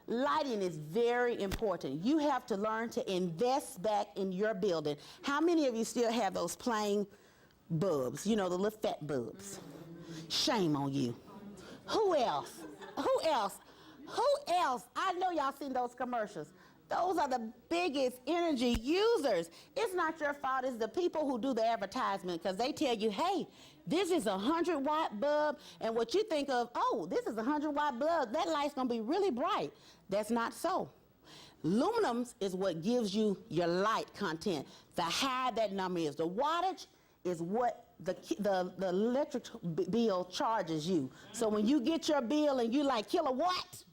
lighting is very important. You have to learn to invest back in your building. How many of you still have those plain bulbs? You know, the little fat bulbs. Shame on you. Who else? Who else? Who else? I know y'all seen those commercials. Those are the biggest energy users. It's not your fault. It's the people who do the advertisement, because they tell you, hey, this is a 100-watt bulb, and what you think of, oh, this is a 100-watt bulb, that light's going to be really bright. That's not so. Luminums is what gives you your light content. The higher that number is. The wattage is what the electric bill charges you. So when you get your bill and you like kilowatt,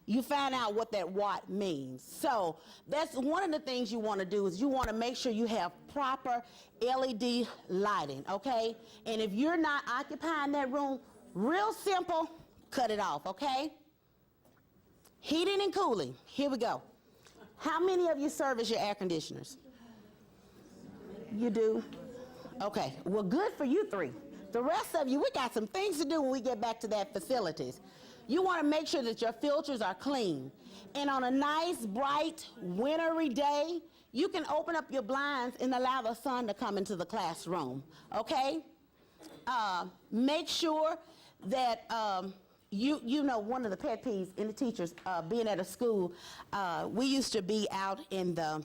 you find out what that watt means. So that's one of the things you want to do, is you want to make sure you have proper LED lighting, okay? And if you're not occupying that room, real simple, cut it off, okay? Heating and cooling, here we go. How many of you service your air conditioners? You do? Okay, well, good for you three. The rest of you, we got some things to do when we get back to that facilities. You want to make sure that your filters are clean. And on a nice, bright, wintry day, you can open up your blinds and allow the sun to come into the classroom, okay? Make sure that you know, one of the pet peeves in the teachers, being at a school, we used to be out in the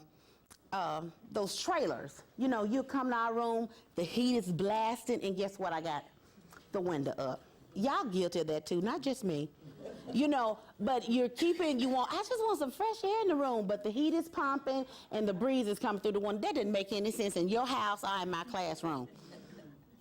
those trailers. You know, you come to our room, the heat is blasting, and guess what? I got the window up. Y'all guilty of that too, not just me. You know, but you're keeping, I just want some fresh air in the room, but the heat is pumping and the breeze is coming through the window. That didn't make any sense in your house or in my classroom.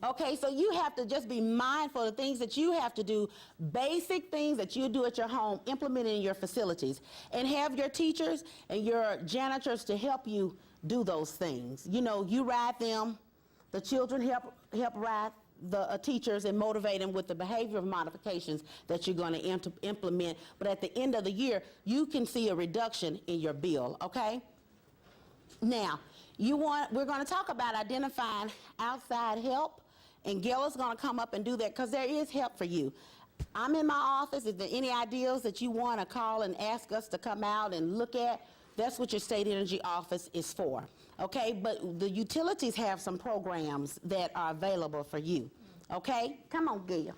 Okay, so you have to just be mindful of things that you have to do, basic things that you do at your home, implement in your facilities, and have your teachers and your janitors to help you do those things. You know, you ride them, the children help ride the teachers and motivate them with the behavior modifications that you're going to implement. But at the end of the year, you can see a reduction in your bill, okay? Now, we're going to talk about identifying outside help, and Gail's going to come up and do that, because there is help for you. I'm in my office. If there are any ideas that you want to call and ask us to come out and look at, that's what your state energy office is for, okay? But the utilities have some programs that are available for you, okay? Come on, Gail.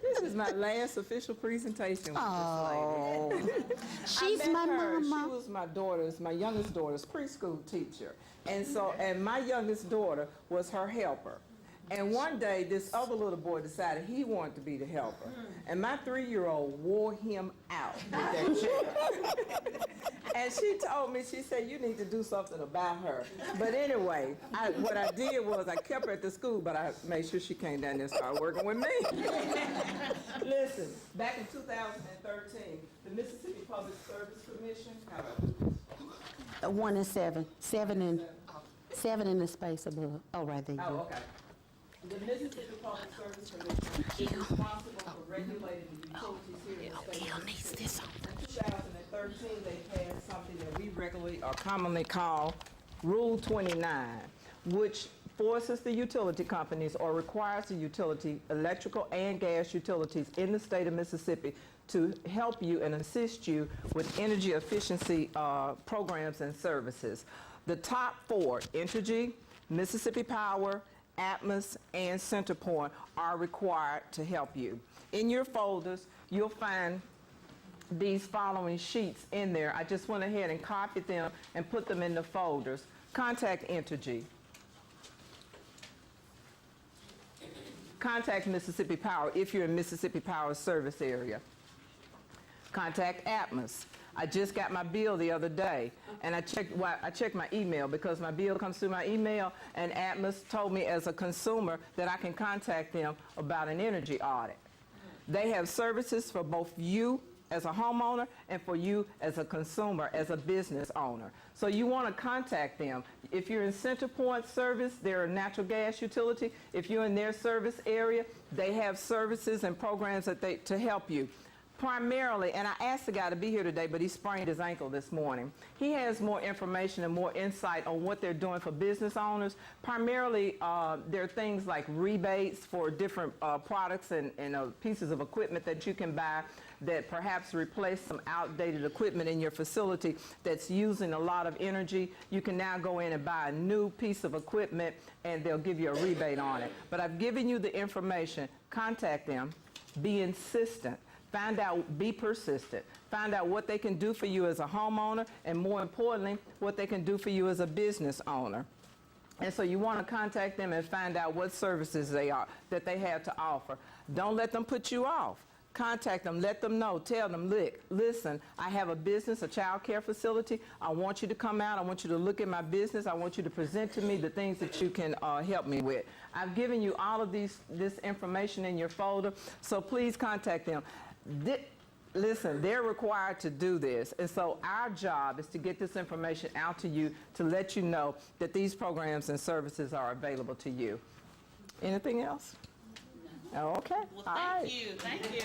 This is my last official presentation with this lady. She's my mama. She was my youngest daughter's preschool teacher. And my youngest daughter was her helper. And one day, this other little boy decided he wanted to be the helper. And my 3-year-old wore him out with that chair. And she told me, she said, you need to do something about her. But anyway, what I did was I kept her at the school, but I made sure she came down there and started working with me. Listen, back in 2013, the Mississippi Public Service Commission, 1 and 7. 7 in the space above. Oh, right there. Oh, okay. The Mississippi Public Service Commission is responsible for regulating the utilities here in the state of Mississippi. In 2013, they passed something that we regularly or commonly call Rule 29, which forces the utility companies or requires the utility, electrical and gas utilities in the state of Mississippi to help you and assist you with energy efficiency programs and services. The top 4, Entergy, Mississippi Power, Atmos, and CenterPoint, are required to help you. In your folders, you'll find these following sheets in there. I just went ahead and copied them and put them in the folders. Contact Entergy. Contact Mississippi Power if you're in Mississippi Power service area. Contact Atmos. I just got my bill the other day, and I checked my email, because my bill comes through my email, and Atmos told me as a consumer that I can contact them about an energy audit. They have services for both you as a homeowner and for you as a consumer, as a business owner. So you want to contact them. If you're in CenterPoint service, they're a natural gas utility. If you're in their service area, they have services and programs to help you. primarily, and I asked the guy to be here today, but he sprained his ankle this morning. He has more information and more insight on what they're doing for business owners. Primarily, there are things like rebates for different products and pieces of equipment that you can buy that perhaps replace some outdated equipment in your facility that's using a lot of energy. You can now go in and buy a new piece of equipment and they'll give you a rebate on it. But I've given you the information. Contact them. Be insistent. Find out, be persistent. Find out what they can do for you as a homeowner, and more importantly, what they can do for you as a business owner. And so you want to contact them and find out what services that they have to offer. Don't let them put you off. Contact them, let them know, tell them, look, listen, I have a business, a child care facility. I want you to come out. I want you to look at my business. I want you to present to me the things that you can help me with. I've given you all of this information in your folder, so please contact them. Listen, they're required to do this, and so our job is to get this information out to you to let you know that these programs and services are available to you. Anything else? No. Okay. Well, All right. thank you. Thank you.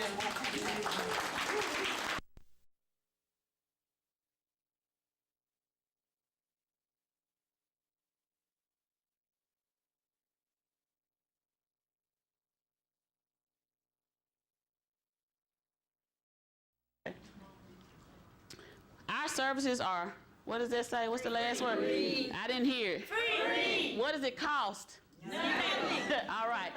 Our services are, what does that say? What's the last word? Free. I didn't hear it. Free. What does it cost? Nothing. All right.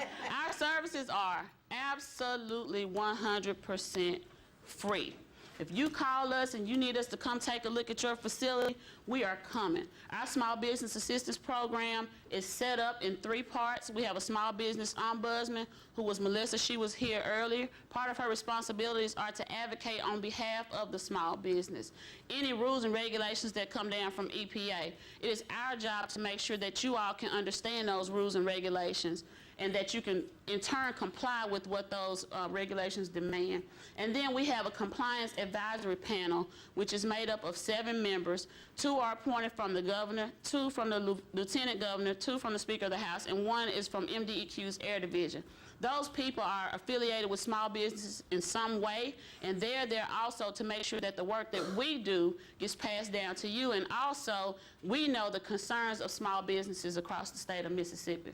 Our services are absolutely 100% free. If you call us and you need us to come take a look at your facility, we are coming. Our small business assistance program is set up in 3 parts. We have a small business ombudsman, who was Melissa. She was here earlier. Part of her responsibilities are to advocate on behalf of the small business. Any rules and regulations that come down from EPA, it is our job to make sure that you all can understand those rules and regulations, and that you can, in turn, comply with what those regulations demand. And then we have a compliance advisory panel, which is made up of 7 members. 2 are appointed from the governor, 2 from the lieutenant governor, 2 from the Speaker of the House, and 1 is from MDEQ's Air Division. Those people are affiliated with small businesses in some way, and they're there also to make sure that the work that we do gets passed down to you, and also we know the concerns of small businesses across the state of Mississippi.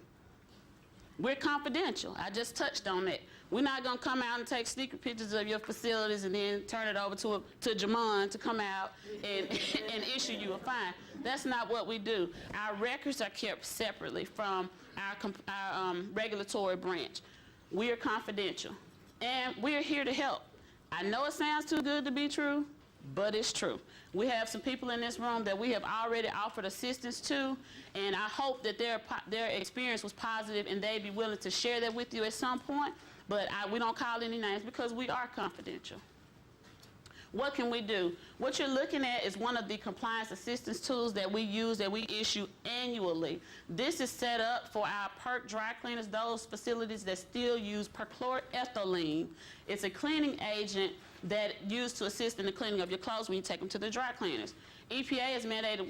We're confidential. I just touched on that. We're not going to come out and take secret pictures of your facilities and then turn it over to Jamon to come out and, and issue you a fine. That's not what we do. Our records are kept separately from our regulatory branch. We are confidential, and we're here to help. I know it sounds too good to be true, but it's true. We have some people in this room that we have already offered assistance to, and I hope that their experience was positive and they'd be willing to share that with you at some point, but we don't call any names because we are confidential. What can we do? What you're looking at is one of the compliance assistance tools that we use, that we issue annually. This is set up for our PERC dry cleaners, those facilities that still use perchloroethylene. It's a cleaning agent that used to assist in the cleaning of your clothes when you take them to the dry cleaners. EPA has mandated,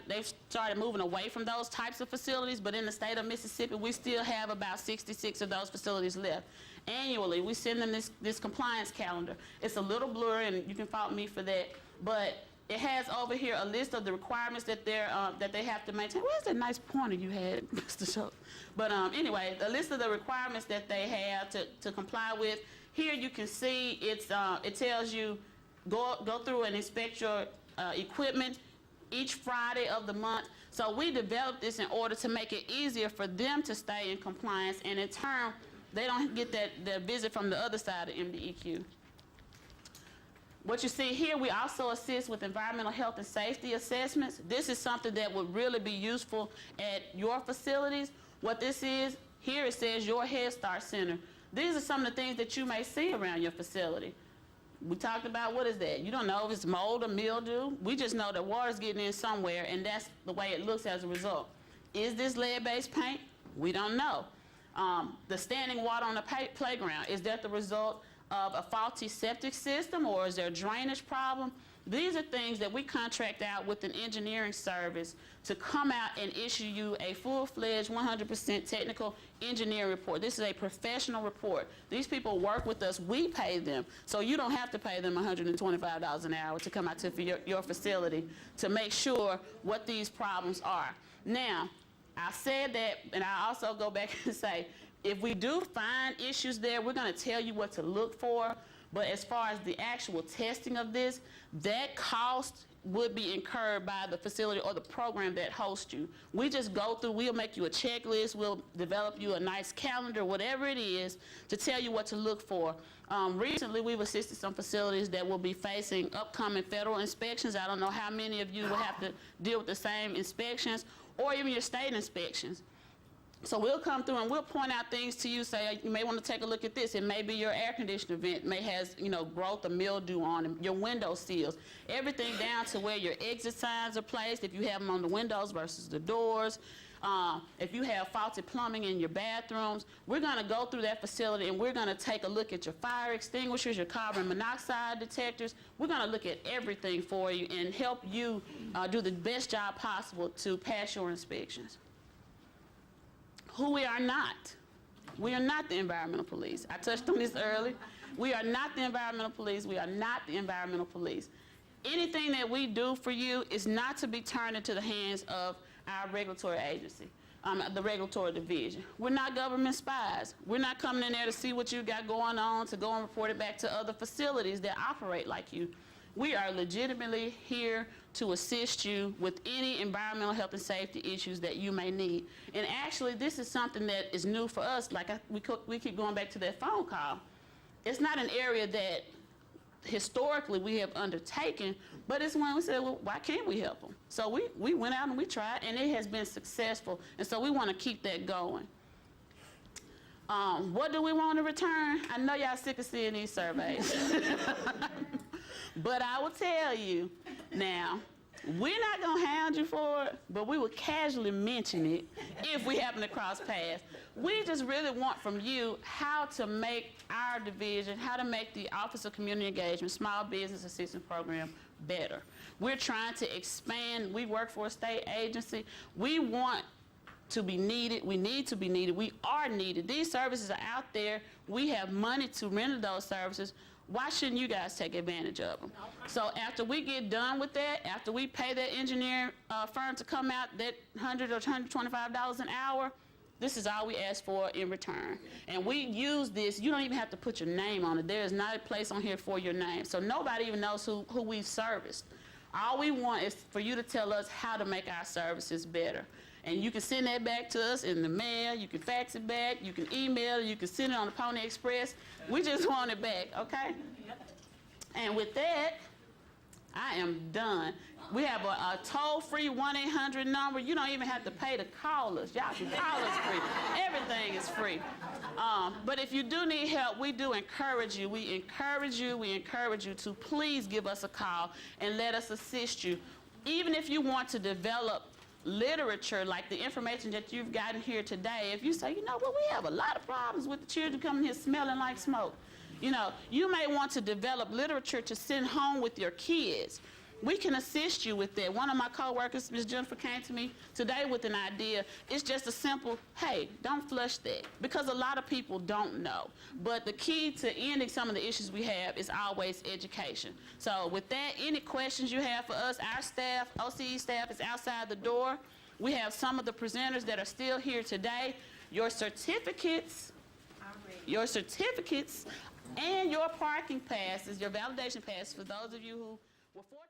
they've started moving away from those types of facilities, but in the state of Mississippi, we still have about 66 of those facilities left. Annually, we send them this compliance calendar. It's a little blurry, and you can fault me for that, but it has over here a list of the requirements that they have to maintain. Where's that nice pointer you had, Mr. Schultz? But anyway, the list of the requirements that they have to comply with. Here you can see it tells you go through and inspect your equipment each Friday of the month. So we developed this in order to make it easier for them to stay in compliance, and in turn, they don't get that visit from the other side of MDEQ. What you see here, we also assist with environmental health and safety assessments. This is something that would really be useful at your facilities. What this is, here it says your Head Start Center. These are some of the things that you may see around your facility. We talked about, what is that? You don't know if it's mold or mildew. We just know that water's getting in somewhere, and that's the way it looks as a result. Is this lead-based paint? We don't know. The standing water on the playground, is that the result of a faulty septic system, or is there a drainage problem? These are things that we contract out with an engineering service to come out and issue you a full-fledged 100% technical engineering report. This is a professional report. These people work with us. We pay them. So you don't have to pay them $125 an hour to come out to your facility to make sure what these problems are. Now, I said that, and I also go back and say, if we do find issues there, we're going to tell you what to look for. But as far as the actual testing of this, that cost would be incurred by the facility or the program that hosts you. We just go through, we'll make you a checklist, we'll develop you a nice calendar, whatever it is, to tell you what to look for. Recently, we've assisted some facilities that will be facing upcoming federal inspections. I don't know how many of you will have to deal with the same inspections, or even your state inspections. So we'll come through and we'll point out things to you, say you may want to take a look at this. It may be your air conditioner vent may has, growth or mildew on them, your window seals, everything down to where your exit signs are placed, if you have them on the windows versus the doors. If you have faulty plumbing in your bathrooms, we're going to go through that facility and we're going to take a look at your fire extinguishers, your carbon monoxide detectors. We're going to look at everything for you and help you do the best job possible to pass your inspections. Who we are not. We are not the environmental police. I touched on this earlier. We are not the environmental police. We are not the environmental police. Anything that we do for you is not to be turned into the hands of our regulatory agency, the regulatory division. We're not government spies. We're not coming in there to see what you got going on, to go and report it back to other facilities that operate like you. We are legitimately here to assist you with any environmental health and safety issues that you may need. And actually, this is something that is new for us. Like we keep going back to that phone call. It's not an area that historically we have undertaken, but it's when we said, well, why can't we help them? So we went out and we tried, and it has been successful. And so we want to keep that going. What do we want to return? I know y'all sick of seeing these surveys. But I will tell you now, we're not going to hound you for it, but we will casually mention it if we happen to cross paths. We just really want from you how to make our division, how to make the Office of Community Engagement, Small Business Assistance Program better. We're trying to expand. We work for a state agency. We want to be needed. We need to be needed. We are needed. These services are out there. We have money to render those services. Why shouldn't you guys take advantage of them? So after we get done with that, after we pay that engineering firm to come out that $100 or $125 an hour, this is all we ask for in return. And we use this, you don't even have to put your name on it. There is not a place on here for your name. So nobody even knows who we've serviced. All we want is for you to tell us how to make our services better. And you can send that back to us in the mail, you can fax it back, you can email it, you can send it on the Pony Express. We just want it back, okay? And with that, I am done. We have a toll-free 1-800 number. You don't even have to pay to call us. Y'all can call us free. Everything is free. But if you do need help, we do encourage you. We encourage you to please give us a call and let us assist you. Even if you want to develop literature like the information that you've gotten here today, if you say, you know what, we have a lot of problems with the children coming here smelling like smoke. You may want to develop literature to send home with your kids. We can assist you with that. One of my coworkers, Ms. Jennifer, came to me today with an idea. It's just a simple, hey, don't flush that, because a lot of people don't know. But the key to ending some of the issues we have is always education. So with that, any questions you have for us, our staff, OCE staff is outside the door. We have some of the presenters that are still here today. Your certificates and your parking passes, your validation passes for those of you who were fortunate.